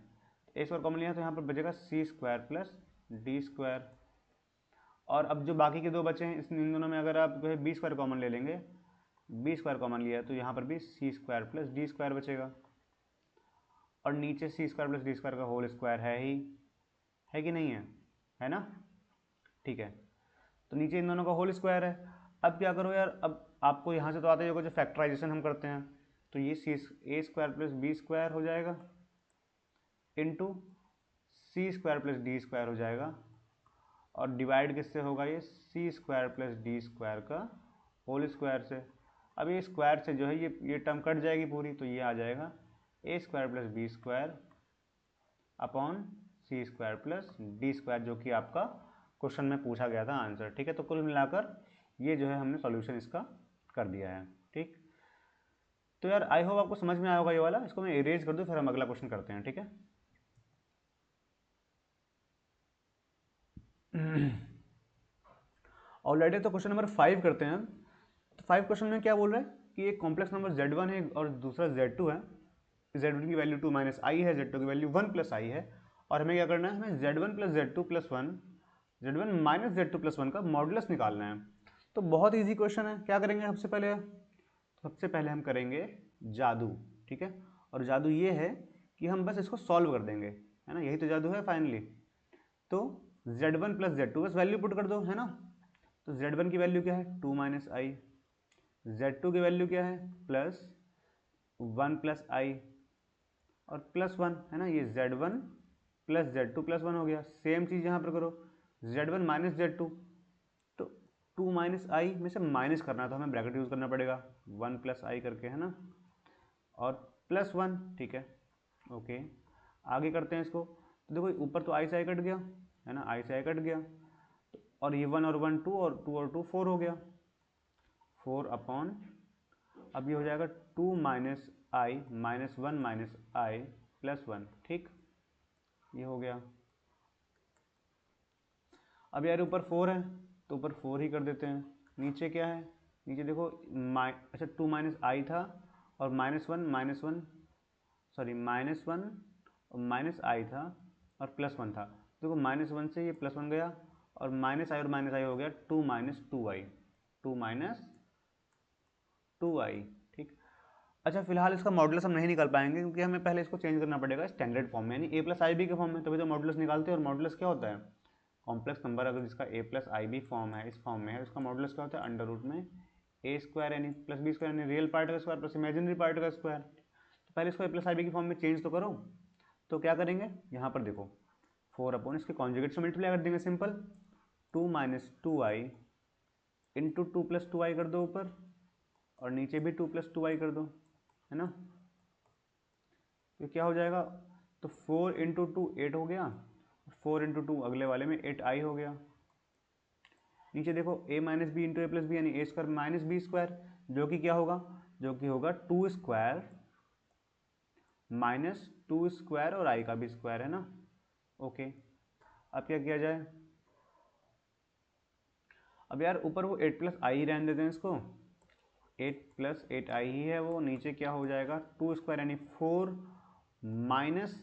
Speaker 1: ए स्क्वायर कॉमन लिया तो यहाँ पर बचेगा सी स्क्वायर प्लस डी स्क्वायर, और अब जो बाकी के दो बचे हैं इन दोनों में अगर आप जो है बी स्क्वायर कॉमन ले लेंगे, बी स्क्वायर कॉमन लिया तो यहाँ पर भी सी स्क्वायर प्लस डी स्क्वायर बचेगा, और नीचे c square plus d square का होल स्क्वायर है ही, है कि नहीं है, है ना, ठीक है। तो नीचे इन दोनों का होल स्क्वायर है। अब क्या करो यार, अब आपको यहाँ से तो आता ही होगा, जो फैक्टराइजेशन हम करते हैं, तो ये ए स्क्वायर प्लस बी स्क्वायर हो जाएगा इंटू सी स्क्वायर प्लस डी स्क्वायर हो जाएगा, और डिवाइड किससे होगा, ये सी स्क्वायर प्लस डी स्क्वायर का होल स्क्वायर से। अब ये स्क्वायर से जो है ये टर्म कट जाएगी पूरी, तो ये आ जाएगा a square plus b square upon c square plus d square, जो कि आपका क्वेश्चन में पूछा गया था आंसर, ठीक है। तो कुल मिलाकर ये जो है हमने सॉल्यूशन इसका कर दिया है, ठीक। तो यार आई होप आपको समझ में आया होगा ये वाला, इसको मैं इरेज कर दूँ, फिर हम अगला क्वेश्चन करते हैं, ठीक है। ऑलरेडी तो क्वेश्चन नंबर 5 करते हैं। तो 5 क्वेश्चन में क्या बोल रहे हैं कि एक कॉम्प्लेक्स नंबर z1 है और दूसरा z2 है। z1 की वैल्यू 2 माइनस आई है, z2 की वैल्यू 1 प्लस आई है, और हमें क्या करना है, हमें z1 plus z2 plus 1, z1 minus z2 plus 1 का मॉडुलस निकालना है। तो बहुत ईजी क्वेश्चन है। क्या करेंगे सबसे पहले हम करेंगे जादू, ठीक है। और जादू ये है कि हम बस इसको सॉल्व कर देंगे, है ना, यही तो जादू है फाइनली। तो z1 प्लस z2 बस वैल्यू पुट कर दो, है ना। तो z1 की वैल्यू क्या है, 2 माइनस आई, z2 की वैल्यू क्या है, प्लस 1 प्लस आई और प्लस 1, है ना, ये z1 प्लस z2 प्लस 1 हो गया। सेम चीज़ यहाँ पर करो, z1 माइनस z2, तो 2 माइनस आई में से माइनस करना है तो हमें ब्रैकेट यूज़ करना पड़ेगा, 1 प्लस आई करके, है ना, और प्लस 1, ठीक है, ओके। आगे करते हैं इसको, तो देखो ऊपर तो आई से आई कट गया, है ना, आई से आई कट गया, और ये 1 और 1 2 और 2 और 2 4 हो गया, 4 अपॉन, अब ये हो जाएगा 2 माइनस आई माइनस 1 माइनस आई प्लस 1, ठीक, ये हो गया। अब यार ऊपर 4 है तो ऊपर 4 ही कर देते हैं। नीचे क्या है, नीचे देखो अच्छा 2 माइनस आई था और माइनस वन सॉरी माइनस 1 और माइनस आई था और प्लस 1 था। देखो माइनस 1 से ये प्लस 1 गया और माइनस आई हो गया 2 माइनस 2 आई, 2 माइनस 2 आई, ठीक। अच्छा फिलहाल इसका मॉडुलस हम नहीं निकाल पाएंगे क्योंकि हमें पहले इसको चेंज करना पड़ेगा स्टैंडर्ड फॉर्म में, यानी ए प्लस आई बी के फॉर्म में, तभी तो मॉडुलस निकालते हैं। और मॉडुलस क्या होता है, कॉम्प्लेक्स नंबर अगर जिसका ए प्लस आई बी फॉर्म है, इस फॉर्म में है, उसका मॉडुलस क्या होता है, अंडर रूट में ए स्क्वायर यानी प्लस बी स्क्वायर यानी रियल पार्ट का स्क्वायर प्लस इमेजिनरी पार्ट का स्क्वायर। तो पहले इसको ए प्लस आई बी की फॉर्म में चेंज तो करो। तो क्या करेंगे, यहाँ पर देखो 4 अपॉन इसके कॉन्जुगेट से मल्टीप्लाई कर देंगे, सिंपल 2 माइनस 2 आई इंटू 2 प्लस 2 आई कर दो ऊपर, और नीचे भी 2 प्लस 2 आई कर दो, है ना। तो क्या हो जाएगा, तो 4 इंटू 2 8 हो गया, 4 इंटू 2 अगले वाले में 8 आई हो गया। नीचे देखो a minus b into a plus b यानी a square minus b square, जो कि क्या होगा, जो कि होगा 2 स्क्वायर माइनस 2 स्क्वायर और आई का भी स्क्वायर, है ना, ओके। अब क्या किया जाए, अब यार ऊपर वो 8 प्लस आई रहने देते हैं इसको, 8 प्लस 8 आई ही है वो, नीचे क्या हो जाएगा 2 स्क्वायर यानी 4 माइनस,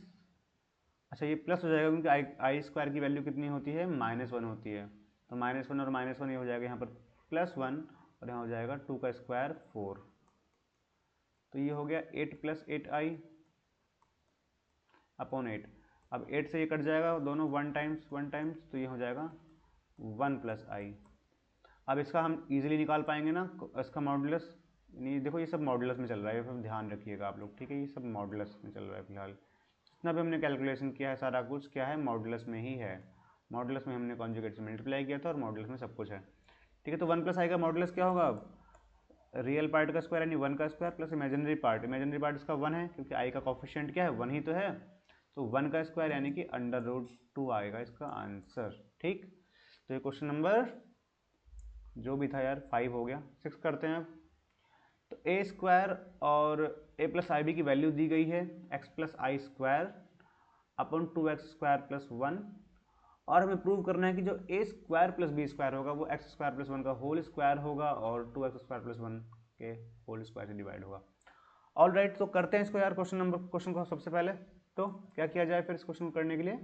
Speaker 1: अच्छा ये प्लस हो जाएगा क्योंकि आई स्क्वायर की वैल्यू कितनी होती है, -1 होती है, तो -1 और -1 ये हो जाएगा यहाँ पर +1 और यहाँ हो जाएगा 2 का स्क्वायर 4, तो ये हो गया 8 प्लस 8 आई अपॉन 8। अब 8 से ये कट जाएगा दोनों 1 टाइम्स तो ये हो जाएगा 1 प्लस आई। अब इसका हम इजीली निकाल पाएंगे ना इसका मॉडुलस, नहीं देखो ये सब मॉडुलस में चल रहा है, फिर ध्यान रखिएगा आप लोग, ठीक है, ये सब मॉडुलस में चल रहा है फिलहाल। जितना भी हमने कैलकुलेशन किया है सारा कुछ क्या है, मॉडुलस में ही है, मॉडुलस में हमने कॉन्जुगेट से मल्टीप्लाई किया था और मॉडुलस में सब कुछ है, ठीक है। तो 1 प्लस आई का मॉडुलस क्या होगा, अब रियल पार्ट का स्क्वायर यानी 1 का स्क्वायर प्लस इमेजिनरी पार्ट इसका 1 है क्योंकि आई का कॉफिशिएंट क्या है 1 ही तो है, तो 1 का स्क्वायर यानी कि √2 आएगा इसका आंसर, ठीक। तो ये क्वेश्चन नंबर जो भी था यार 5 हो गया। 6 करते हैं अब। तो ए स्क्वायर और ए प्लस आई बी की वैल्यू दी गई है x plus i square upon 2x square plus 1, और हमें प्रूव करना है कि जो a square plus b square होगा वो एक्स स्क्वायर प्लस 1 का होल स्क्वायर होगा और 2x स्क्वायर प्लस 1 के होल स्क्वायर से डिवाइड होगा। ऑल राइट, तो करते हैं इसको यार क्वेश्चन को सबसे पहले। तो क्या किया जाए फिर इस क्वेश्चन को करने के लिए,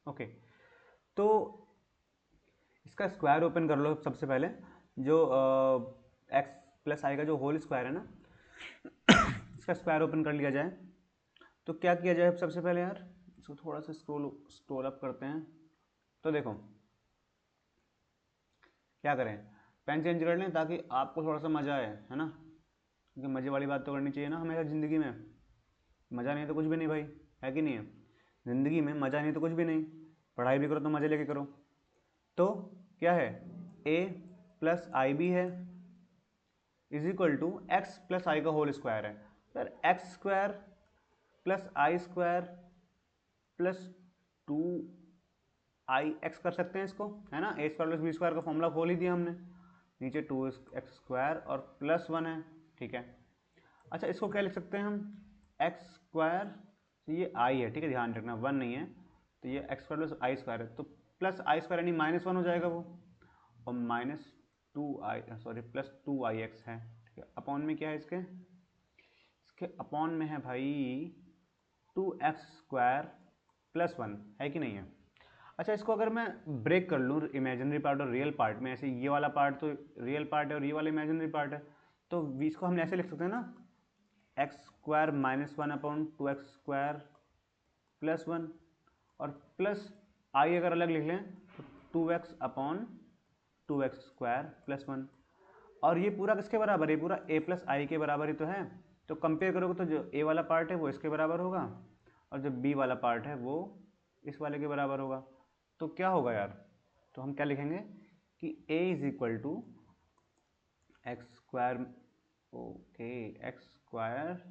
Speaker 1: ओके। तो इसका स्क्वायर ओपन कर लो सबसे पहले, जो एक्स प्लस आई का जो होल स्क्वायर है ना इसका स्क्वायर ओपन कर लिया जाए। तो क्या किया जाए सबसे पहले यार, इसको थोड़ा सा स्क्रॉल अप करते हैं, तो देखो क्या करें, पेन चेंज कर लें ताकि आपको थोड़ा सा मज़ा आए, है ना, क्योंकि मज़े वाली बात तो करनी चाहिए ना हमेशा ज़िंदगी में। मज़ा नहीं तो कुछ भी नहीं भाई, है कि नहीं है। ज़िंदगी में मज़ा नहीं तो कुछ भी नहीं। पढ़ाई भी करो तो मज़े लेके करो। तो क्या है, a प्लस आई बी है is equal to x plus i का होल स्क्वायर है। Sir x square plus i square plus two i x कर सकते हैं इसको, है ना। A square plus b square का फॉर्मूला खोल ही दिया हमने, नीचे 2x स्क्वायर और प्लस 1 है, ठीक है। अच्छा इसको क्या लिख सकते हैं हम, एक्स स्क्वायर, तो ये आई है, ठीक है, ध्यान रखना 1 नहीं है, तो ये x square plus i square है, तो प्लस आई स्क्वायर यानी -1 हो जाएगा वो, और माइनस टू आई सॉरी प्लस 2ix है, ठीक है। अपॉन में क्या है इसके अपॉन में है भाई 2x स्क्वायर प्लस 1, है कि नहीं है। अच्छा इसको अगर मैं ब्रेक कर लूँ इमेजिनरी पार्ट और रियल पार्ट में, ऐसे ये वाला पार्ट तो रियल पार्ट है और ये वाला इमेजिनरी पार्ट है, तो इसको हम ऐसे लिख सकते हैं ना, x square -1 upon 2x square plus 1, और प्लस आई अगर अलग लिख लें तो 2x upon 2x square plus 1, और ये पूरा किसके बराबर है, ये पूरा a प्लस आई के बराबर ही तो है। तो कंपेयर करोगे तो जो a वाला पार्ट है वो इसके बराबर होगा, और जो b वाला पार्ट है वो इस वाले के बराबर होगा। तो क्या होगा यार, तो हम क्या लिखेंगे कि a is equal to x square, okay, x square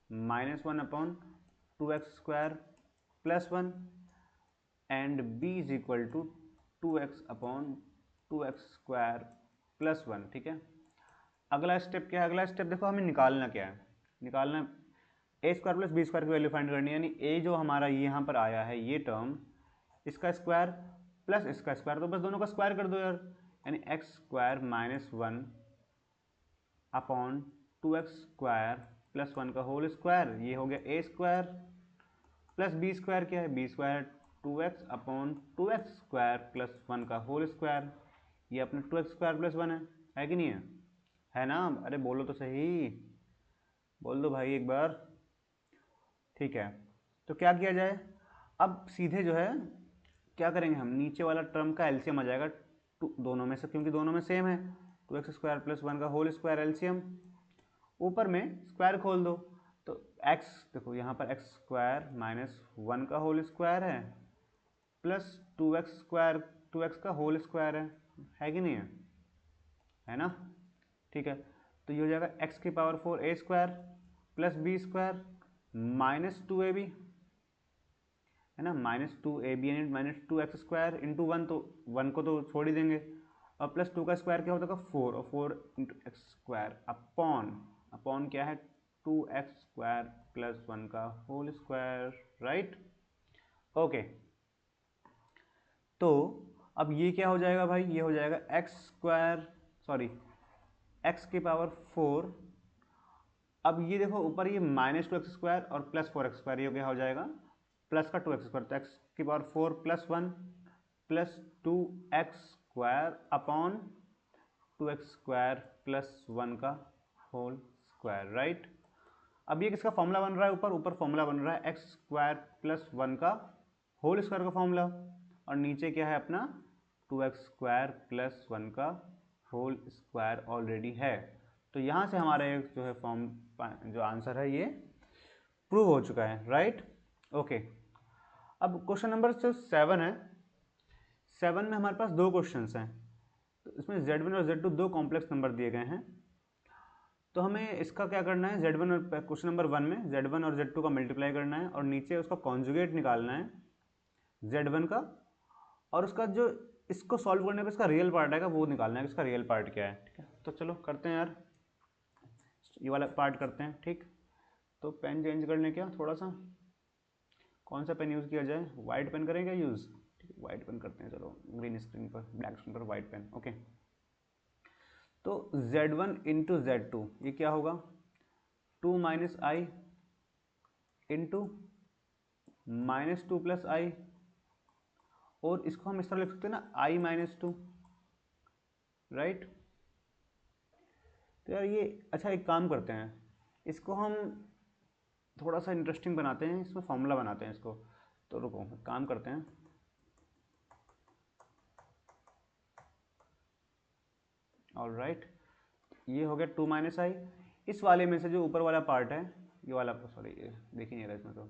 Speaker 1: -1 upon 2x square plus 1 and b is equal to 2x upon 2x square plus 1, ठीक है। अगला स्टेप क्या है, अगला स्टेप देखो हमें निकालना क्या है, निकालना ए स्क्वायर प्लस बी स्क्वायर की वैल्यू फाइंड करनी है, यानी ए जो हमारा यहाँ पर आया है ये टर्म, इसका स्क्वायर प्लस इसका स्क्वायर, तो बस दोनों का स्क्वायर कर दो यार, यानी x square -1 upon 2x square plus 1 का होल स्क्वायर, ये हो गया a square, plus b square क्या है, b square 2x upon 2x square plus 1 का होल स्क्वायर, ये अपना 2x स्क्वायर प्लस 1 है कि नहीं है ना। अरे बोलो तो सही, बोल दो भाई एक बार, ठीक है। तो क्या किया जाए, अब सीधे जो है क्या करेंगे हम, नीचे वाला टर्म का एलसीएम आ जाएगा दोनों में से, क्योंकि दोनों में सेम है, 2x स्क्वायर प्लस 1 का होल स्क्वायर एलसीएम, ऊपर में स्क्वायर खोल दो, तो x देखो यहाँ पर x स्क्वायर -1 का whole square plus 2x square 2x का होल स्क्वायर है कि नहीं है ना, ठीक है। तो ये हो जाएगा x की power 4 a square plus b square -2ab, है ना, -2ab यानी -2x स्क्वायर इंटू 1, तो 1 को तो छोड़ ही देंगे, और प्लस 2 का स्क्वायर क्या होता है 4, और 4 इंटू एक्स स्क्वायर अपॉन क्या है 2x स्क्वायर प्लस 1 का होल स्क्वायर, राइट, ओके। तो अब ये क्या हो जाएगा भाई, ये हो जाएगा एक्स स्क्वायर सॉरी एक्स की पावर 4, अब ये देखो ऊपर ये -2x स्क्वायर और प्लस 4x स्क्वायर, ये क्या हो जाएगा प्लस का 2x स्क्वायर, तो एक्स की power 4 plus 1 plus 2x square upon 2x square plus 1 का होल स्क्वायर, राइट। अब ये किसका फॉर्मूला बन रहा है, ऊपर फॉर्मूला बन रहा है एक्स स्क्वायर प्लस 1 का होल स्क्वायर का फॉर्मूला, और नीचे क्या है अपना 2x स्क्वायर प्लस 1 का होल स्क्वायर ऑलरेडी है। तो यहाँ से हमारा एक जो है फॉर्म जो आंसर है ये प्रूव हो चुका है, राइट, ओके। अब क्वेश्चन नंबर जो 7 है, 7 में हमारे पास दो क्वेश्चन हैं, तो इसमें Z1 और Z2 दो कॉम्प्लेक्स नंबर दिए गए हैं, तो हमें इसका क्या करना है, Z1 और क्वेश्चन नंबर 1 में Z1 और Z2 का मल्टीप्लाई करना है, और नीचे उसका कॉन्जुगेट निकालना है Z1 का, और उसका जो इसको सॉल्व करने पे इसका रियल पार्ट आएगा वो निकालना है, इसका रियल पार्ट क्या है, ठीक है। तो चलो करते हैं यार, ये वाला पार्ट करते हैं, ठीक। तो पेन चेंज करने क्या थोड़ा सा, कौन सा पेन यूज़ किया जाए, वाइट पेन करें क्या यूज़, ठीक है वाइट पेन करते हैं, चलो ग्रीन स्क्रीन पर ब्लैक स्क्रीन पर वाइट पेन, ओके। तो Z1 इंटू Z2 ये क्या होगा, 2 माइनस आई इंटू -2 प्लस आई, और इसको हम इस तरह लिख सकते हैं ना i-2, राइट। तो यार ये अच्छा एक काम करते हैं, इसको हम थोड़ा सा इंटरेस्टिंग बनाते हैं, इसमें फॉर्मूला बनाते हैं इसको, तो रुको काम करते हैं, ऑल राइट, ये हो गया 2 माइनस आई। इस वाले में से जो ऊपर वाला पार्ट है, ये वाला, सॉरी ये देख ही नहीं रहा इसमें, तो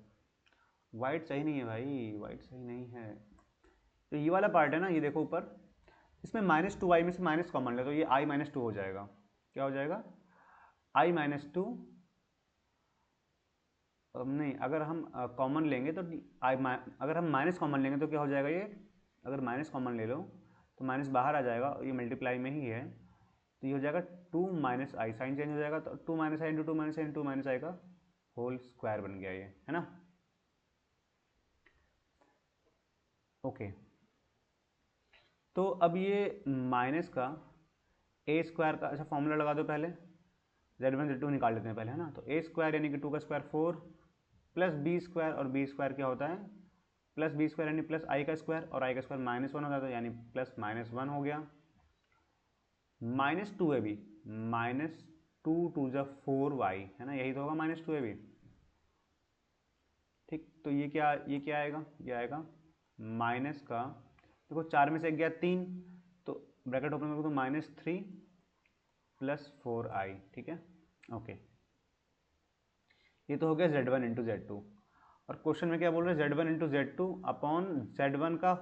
Speaker 1: वाइट सही नहीं है भाई, वाइट सही नहीं है। तो ये वाला पार्ट है ना, ये देखो ऊपर, इसमें -2i में से माइनस कॉमन ले तो ये i - 2 हो जाएगा। क्या हो जाएगा? i - 2, नहीं, अगर हम कॉमन लेंगे तो अगर हम माइनस कॉमन लेंगे तो क्या हो जाएगा ये, अगर माइनस कॉमन ले लो तो माइनस बाहर आ जाएगा, और ये मल्टीप्लाई में ही है, तो ये हो जाएगा 2 - i, साइन चेंज हो जाएगा, तो 2 - i into 2 - i into -i का होल स्क्वायर बन गया ये, है ना। ओके, तो अब ये माइनस का ए स्क्वायर का, अच्छा फॉर्मूला लगा दो पहले, Z1 Z2 निकाल लेते हैं पहले, है ना। तो ए स्क्वायर यानी कि 2 का स्क्वायर 4 प्लस बी स्क्वायर, और बी स्क्वायर क्या होता है, प्लस बी स्क्वायर यानी प्लस आई का स्क्वायर, और आई का स्क्वायर -1 होता है, तो यानी प्लस -1 हो गया। -2 है भी, -2 टू जा 4y, है ना, यही तो होगा -2 है भी। ठीक, तो ये क्या आएगा, ये आएगा माइनस का, देखो 4 में से 1 गया 3, तो ब्रैकेट ओपन करो तो -3 प्लस 4i, ठीक है। ओके, ये तो हो गया Z1 इंटू Z2। और क्वेश्चन में क्या बोल रहे हैं, Z1 into Z2 upon Z1 का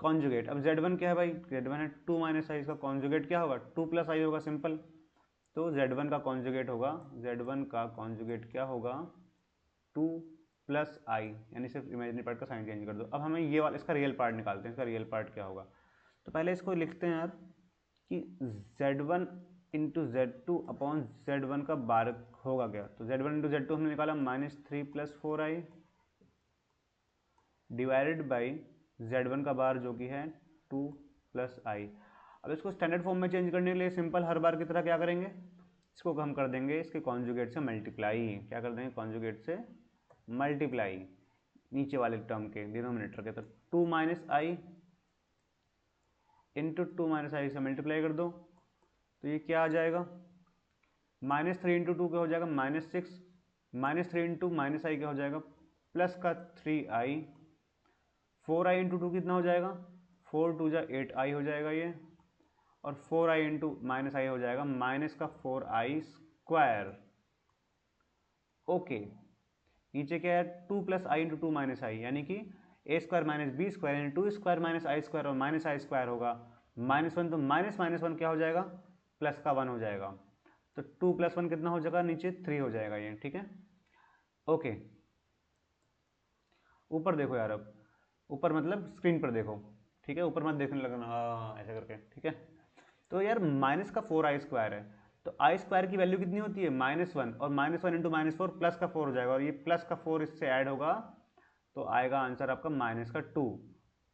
Speaker 1: कॉन्जुगेट। अब Z1 क्या है भाई, Z1 है 2 माइनस आई, इसका कॉन्जुगेट क्या होगा, 2 प्लस आई होगा, सिंपल। तो Z1 का कॉन्जुगेट होगा, Z1 का कॉन्जुगेट क्या होगा, 2 प्लस आई, यानी सिर्फ इमेजिनरी पार्ट का साइन चेंज कर दो। अब हमें ये वाला इसका रियल पार्ट निकालते हैं, इसका रियल पार्ट क्या होगा। तो पहले इसको लिखते हैं यार कि Z1 into Z2 upon Z1 का बार होगा क्या, तो Z1 इंटू Z2 हमने निकाला -3 plus 4i divided by Z1 का बार जो कि है 2 प्लस आई। अब इसको स्टैंडर्ड फॉर्म में चेंज करने के लिए सिंपल हर बार की तरह क्या करेंगे, इसको हम कर देंगे इसके कॉन्जुगेट से मल्टीप्लाई। क्या कर देंगे, कॉन्जुगेट से मल्टीप्लाई, नीचे वाले टर्म के डिनोमिनेटर के, तो 2 माइनस आई इंटू 2 माइनस आई से मल्टीप्लाई कर दो, तो ये क्या आ जाएगा, -3 इंटू 2 क्या हो जाएगा -6, -3 इंटू माइनस आई क्या हो जाएगा प्लस का 3i, 4i इंटू 2 कितना हो जाएगा, 4 2 जा 8i हो जाएगा ये, और 4i इंटू माइनस आई हो जाएगा माइनस का 4i स्क्वायर। ओके, नीचे क्या है 2 प्लस आई इंटू 2 माइनस आई, यानी कि ए स्क्वायर माइनस बी स्क्वायर, यानी 2 स्क्वायर माइनस आई स्क्वायर, और माइनस आई स्क्वायर होगा -1, तो -1 क्या हो जाएगा, प्लस का 1 हो जाएगा, तो 2 प्लस 1 कितना हो जाएगा, नीचे 3 हो जाएगा ये, ठीक है। ओके, ऊपर देखो यार, अब ऊपर मतलब स्क्रीन पर देखो, ठीक है, ऊपर मत देखने लगना, हाँ ऐसा करके, ठीक है। तो यार माइनस का 4i स्क्वायर है, तो आई स्क्वायर की वैल्यू कितनी होती है -1, और -1 इंटू -4 प्लस का 4 हो जाएगा, और ये प्लस का 4 इससे ऐड होगा, तो आएगा आंसर आपका -2।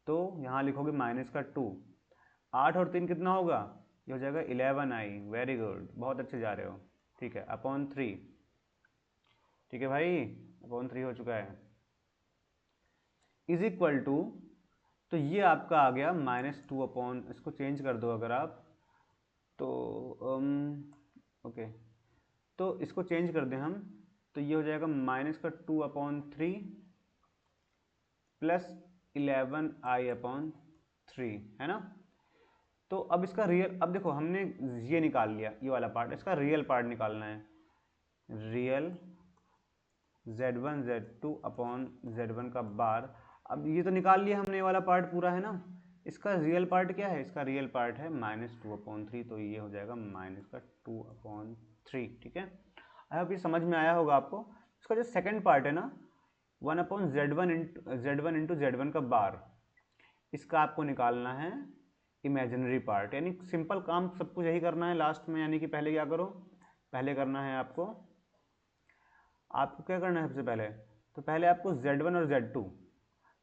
Speaker 1: तो यहाँ लिखोगे -2, 8 और 3 कितना होगा, ये हो जाएगा 11i। वेरी गुड, बहुत अच्छे जा रहे हो, ठीक है, अपॉन 3, ठीक है भाई, अपॉन 3 हो चुका है, इज इक्वल टू, तो ये आपका आ गया -2 अपॉन, इसको चेंज कर दो अगर आप, तो ओके, तो इसको चेंज कर दें हम, तो ये हो जाएगा -2/3 प्लस 11i/3, है ना। तो अब इसका रियल, अब देखो हमने ये निकाल लिया, ये वाला पार्ट, इसका रियल पार्ट निकालना है, real Z1 Z2 upon Z1 का बार। अब ये तो निकाल लिया हमने, ये वाला पार्ट पूरा, है ना। इसका रियल पार्ट क्या है, इसका रियल पार्ट है -2/3, तो ये हो जाएगा -2/3, ठीक है। अब ये समझ में आया होगा आपको। इसका जो सेकंड पार्ट है ना, 1/Z1 इंटू Z1 का बार, इसका आपको निकालना है इमेजिनरी पार्ट, यानी सिंपल काम सब कुछ यही करना है लास्ट में, यानी कि पहले क्या करो, पहले करना है आपको क्या करना है सबसे पहले, तो पहले आपको Z1 और Z2,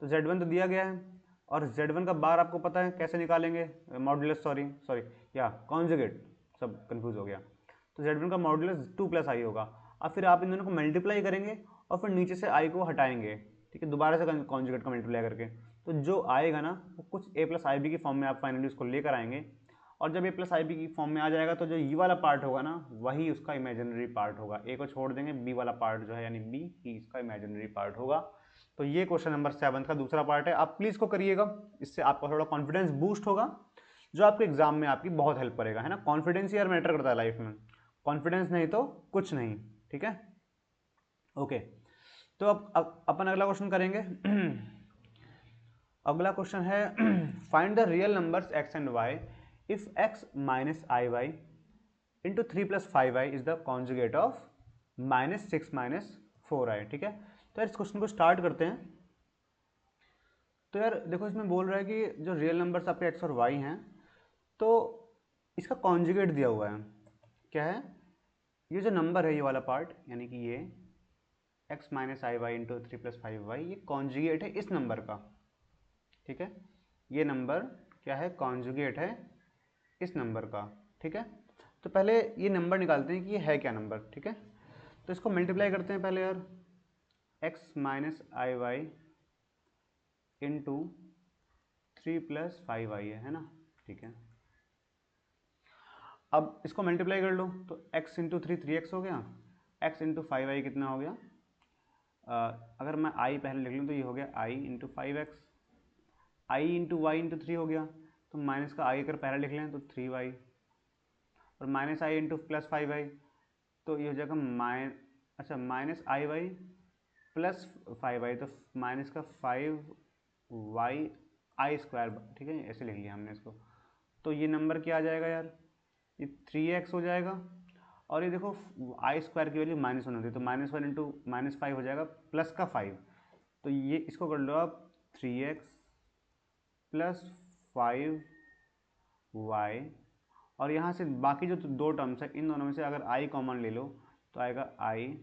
Speaker 1: तो Z1 तो दिया गया है, और Z1 का बार आपको पता है कैसे निकालेंगे, मॉड्यूलस, सॉरी या कॉन्जुगेट, सब कंफ्यूज हो गया। तो Z1 का मॉड्यूलस 2 प्लस आई होगा। अब फिर आप इन दोनों को मल्टीप्लाई करेंगे, और फिर नीचे से आई को हटाएंगे, ठीक है, दोबारा से कॉन्जुगेट का मल्टीप्लाई करके, तो जो आएगा ना वो कुछ a प्लस आई बी की फॉर्म में आप फाइनली उसको लेकर आएंगे, और जब a प्लस आई बी की फॉर्म में आ जाएगा, तो जो ये वाला पार्ट होगा ना वही उसका इमेजिनरी पार्ट होगा, a को छोड़ देंगे, b वाला पार्ट जो है यानी b ही इसका इमेजिनरी पार्ट होगा। तो ये क्वेश्चन नंबर 7 का दूसरा पार्ट है, आप प्लीज़ को करिएगा, इससे आपका थोड़ा कॉन्फिडेंस बूस्ट होगा। जो आपके एग्जाम में आपकी बहुत हेल्प करेगा, है ना। कॉन्फिडेंस यार मैटर करता है लाइफ में, कॉन्फिडेंस नहीं तो कुछ नहीं, ठीक है। ओके, तो अब अपन अगला क्वेश्चन करेंगे। अगला क्वेश्चन है find the real numbers x and y if x minus i y into 3+5i is the conjugate of -6 - 4i, ठीक है। तो यार इस क्वेश्चन को स्टार्ट करते हैं। तो यार देखो, इसमें बोल रहा है कि जो रियल नंबर्स आपके x और y हैं, तो इसका कॉन्जुगेट दिया हुआ है। क्या है ये जो नंबर है, ये वाला पार्ट, यानी कि ये x minus i y into 3+5y, ये कॉन्जुगेट है इस नंबर का, ठीक है। ये नंबर क्या है, कॉन्जुगेट है इस नंबर का, ठीक है। तो पहले ये नंबर निकालते हैं कि ये है क्या नंबर, ठीक है। तो इसको मल्टीप्लाई करते हैं पहले यार, x minus i y into 3+5i है ना, ठीक है। अब इसको मल्टीप्लाई कर लो, तो x इंटू 3x हो गया, x इंटू 5i कितना हो गया, अगर मैं i पहले लिख लूँ तो ये हो गया i into 5x, i into y into 3 हो गया, तो माइनस का i अगर पहले लिख लें तो 3y, और माइनस आई इंटू प्लस 5i, तो ये हो जाएगा minus i Y plus 5i, तो माइनस का 5y आई स्क्वायर, ठीक है, ऐसे लिख लिया हमने इसको। तो ये नंबर क्या आ जाएगा यार, ये 3x हो जाएगा, और ये देखो आई स्क्वायर की वैल्यू -1 होती है, तो -1 इंटू -5 हो जाएगा प्लस का 5, तो ये इसको कर लो आप 3x प्लस 5y, और यहाँ से बाकी जो दो टर्म्स है, इन दोनों में से अगर i कॉमन ले लो तो आएगा i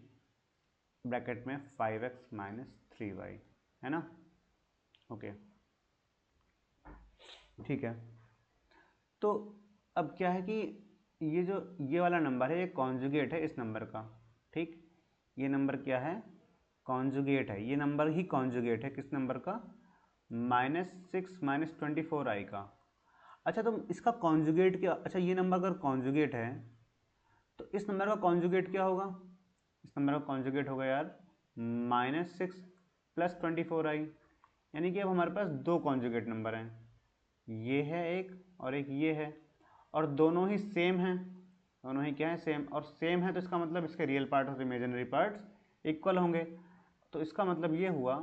Speaker 1: ब्रैकेट में 5x माइनस 3y, है ना। ओके, ठीक है। तो अब क्या है कि ये वाला नंबर है, ये कॉन्जुगेट है इस नंबर का, ठीक। ये नंबर क्या है, कॉन्जुगेट है, ये नंबर ही कॉन्जुगेट है किस नंबर का, -6 - 24i का। अच्छा, तो इसका कॉन्जुगेट क्या, अच्छा ये नंबर अगर कॉन्जुगेट है तो इस नंबर का कॉन्जुगेट क्या होगा, इस नंबर का कॉन्जुगेट होगा यार -6 + 24i, यानी कि अब हमारे पास दो कॉन्जुगेट नंबर हैं, ये है एक और एक ये है, और दोनों ही सेम हैं, दोनों ही क्या है, सेम, और सेम है तो इसका मतलब इसके रियल पार्ट और इमेजिनरी पार्ट्स इक्वल होंगे। तो इसका मतलब ये हुआ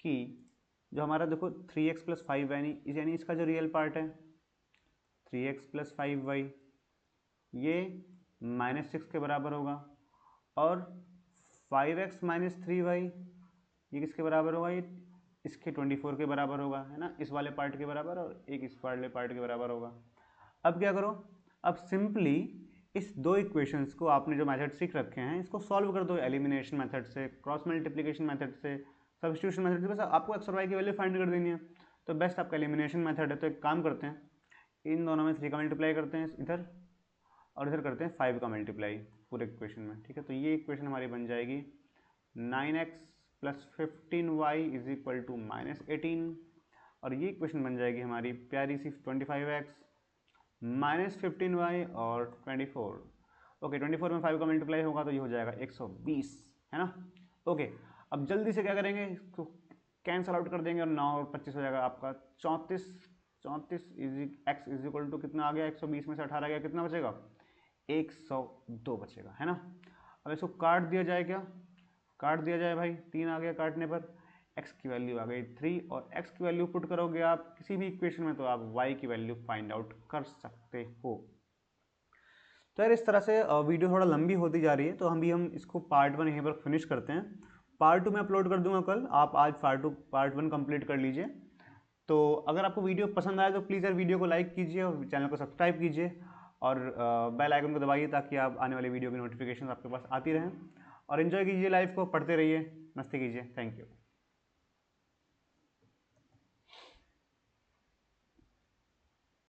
Speaker 1: कि जो हमारा देखो 3x + 5y यानी इसका जो रियल पार्ट है 3x + 5y, ये -6 के बराबर होगा, और 5x - 3y ये किसके बराबर होगा, ये इसके 24 के बराबर होगा, है ना, इस वाले पार्ट के बराबर, और एक इस वाले पार्ट के बराबर होगा। अब क्या करो, अब सिंपली इस दो इक्वेशंस को आपने जो मेथड सीख रखे हैं इसको सॉल्व कर दो, एलिमिनेशन मेथड से, क्रॉस मल्टीप्लिकेशन मेथड से, सब्स्टिट्यूशन मेथड से, बस आपको x और y की वैल्यू फाइंड कर देनी है। तो बेस्ट आपका एलिमिनेशन मेथड है, तो एक काम करते हैं, इन दोनों में 3 का मल्टीप्लाई करते हैं इधर, और इधर करते हैं 5 का मल्टीप्लाई पूरे इक्वेशन में, ठीक है। तो ये इक्वेशन हमारी बन जाएगी 9x + 15y = -18, और ये इक्वेशन बन जाएगी हमारी प्यारी सी 25x -15y और 24। ओके, 24 में 5 का मल्टीप्लाई होगा तो ये हो जाएगा 120, है ना। ओके, अब जल्दी से क्या करेंगे, इसको कैंसल आउट कर देंगे, और 9 और 25 हो जाएगा आपका 34। 34 x = कितना आ गया, 120 में से 18 गया, कितना बचेगा, 102 बचेगा, है ना। अब इसको काट दिया जाए, क्या काट दिया जाए भाई, 3 आ गया काटने पर, x की वैल्यू आ गई 3, और x की वैल्यू पुट करोगे आप किसी भी इक्वेशन में तो आप y की वैल्यू फाइंड आउट कर सकते हो। तो यार इस तरह से वीडियो थोड़ा लंबी होती जा रही है, तो हम इसको पार्ट 1 यहीं पर फिनिश करते हैं। पार्ट 2 में अपलोड कर दूंगा कल, आप आज पार्ट 1 कंप्लीट कर लीजिए। तो अगर आपको वीडियो पसंद आए तो प्लीज़ यार वीडियो को लाइक कीजिए और चैनल को सब्सक्राइब कीजिए, और बेल आइकन को दबाइए ताकि आप आने वाली वीडियो की नोटिफिकेशन आपके पास आती रहें, और एंजॉय कीजिए लाइफ को, पढ़ते रहिए, मस्ती कीजिए। Thank you.